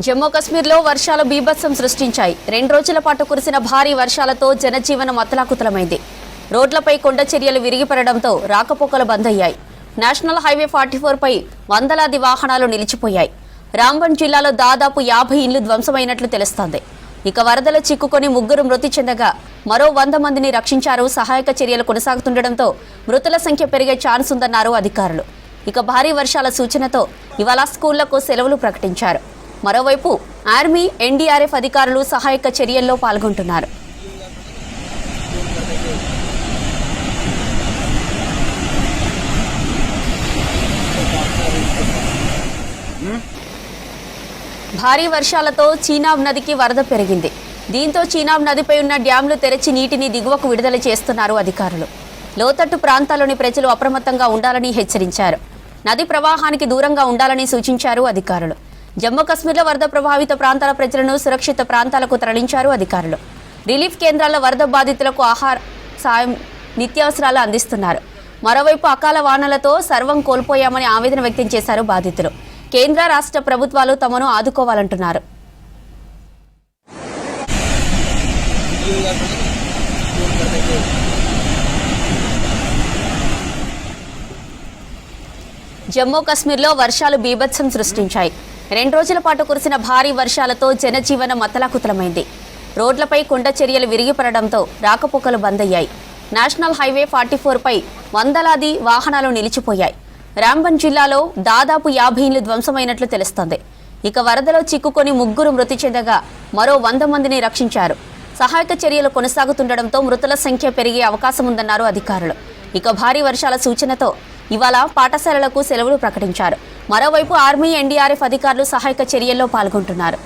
జమ్మూ కశ్మీర్లో వర్షాలు బీభత్సం సృష్టించాయి. 2 రోజుల పాటు కురిసిన భారీ వర్షాలతో జనజీవనం అతలాకుతలమైంది. రోడ్లపై కొండ చర్యలు విరిగిపడడంతో రాకపోకలు బంద్ అయ్యాయి. నేషనల్ హైవే 44 పై వందలాది వాహనాలు నిలిచిపోయాయి. రాంబన్ జిల్లాలో దాదాపు 50 ఇండ్లు ధ్వంసమైనట్లు తెలుస్తోంది. ఇక వరదలు చిక్కుకొని 3 మృతి చెందగా మరో 100 మందిని రక్షించారు. సహాయక చర్యలు కొనసాగుతుండటంతో మృతుల సంఖ్య పెరిగే ఛాన్స్ ఉందన్నారు అధికారులు. ఇక భారీ వర్షాల సూచనతో ఇవాళ స్కూళ్లకు సెలవులు ప్రకటించారు. మరోవైపు ఆర్మీ, ఎన్డీఆర్ఎఫ్ అధికారులు సహాయక చర్యల్లో పాల్గొంటున్నారు. భారీ వర్షాలతో చీనాబ్ నదికి వరద పెరిగింది. దీంతో చీనాబ్ నదిపై ఉన్న డ్యాంలు తెరిచి నీటిని దిగువకు విడుదల చేస్తున్నారు అధికారులు. లోతట్టు ప్రాంతాల్లోని ప్రజలు అప్రమత్తంగా ఉండాలని హెచ్చరించారు. నది ప్రవాహానికి దూరంగా ఉండాలని సూచించారు అధికారులు. జమ్మూ కశ్మీర్లో వరద ప్రభావిత ప్రాంతాల ప్రజలను సురక్షిత ప్రాంతాలకు తరలించారు అధికారులు. రిలీఫ్ కేంద్రాల్లో వరద బాధితులకు ఆహార సాయం, నిత్యావసరాలు అందిస్తున్నారు. మరోవైపు అకాల వానలతో సర్వం కోల్పోయామని ఆవేదన వ్యక్తం చేశారు బాధితులు. కేంద్ర, రాష్ట్ర ప్రభుత్వాలు తమను ఆదుకోవాలంటున్నారు. జమ్మూ కశ్మీర్లో వర్షాలు బీభత్సం సృష్టించాయి. 2 రోజుల పాటు కురిసిన భారీ వర్షాలతో జనజీవనం అతలాకుతలమైంది. రోడ్లపై కొండ చర్యలు విరిగిపడడంతో రాకపోకలు బంద్ అయ్యాయి. నేషనల్ హైవే 44 పై వందలాది వాహనాలు నిలిచిపోయాయి. రాంబన్ జిల్లాలో దాదాపు 50 ఇండ్లు ధ్వంసమైనట్లు తెలుస్తోంది. ఇక వరదలో చిక్కుకొని 3 మృతి చెందగా మరో 100 మందిని రక్షించారు. సహాయక చర్యలు కొనసాగుతుండటంతో మృతుల సంఖ్య పెరిగే అవకాశం ఉందన్నారు అధికారులు. ఇక భారీ వర్షాల సూచనతో ఇవాళ పాఠశాలలకు సెలవులు ప్రకటించారు. మరోవైపు ఆర్మీ, ఎన్డీఆర్ఎఫ్ అధికారులు సహాయక చర్యల్లో పాల్గొంటున్నారు.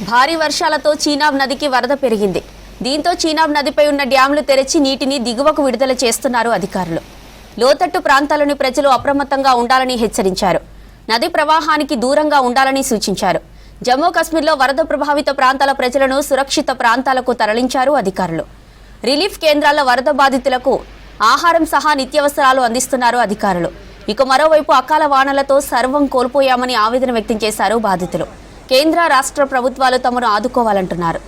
భారీ వర్షాలతో చీనాబ్ నదికి వరద పెరిగింది. దీంతో చీనాబ్ నదిపై ఉన్న డ్యాంలు తెరిచి నీటిని దిగువకు విడుదల చేస్తున్నారు అధికారులు. లోతట్టు ప్రాంతాల్లోని ప్రజలు అప్రమత్తంగా ఉండాలని హెచ్చరించారు. నది ప్రవాహానికి దూరంగా ఉండాలని సూచించారు. జమ్మూ కశ్మీర్లో వరద ప్రభావిత ప్రాంతాల ప్రజలను సురక్షిత ప్రాంతాలకు తరలించారు అధికారులు. రిలీఫ్ కేంద్రాల్లో వరద బాధితులకు ఆహారం సహా నిత్యావసరాలు అందిస్తున్నారు అధికారులు. ఇక మరోవైపు అకాల వానలతో సర్వం కోల్పోయామని ఆవేదన వ్యక్తం చేశారు బాధితులు. కేంద్ర, రాష్ట్ర ప్రభుత్వాలు తమను ఆదుకోవాలంటున్నారు.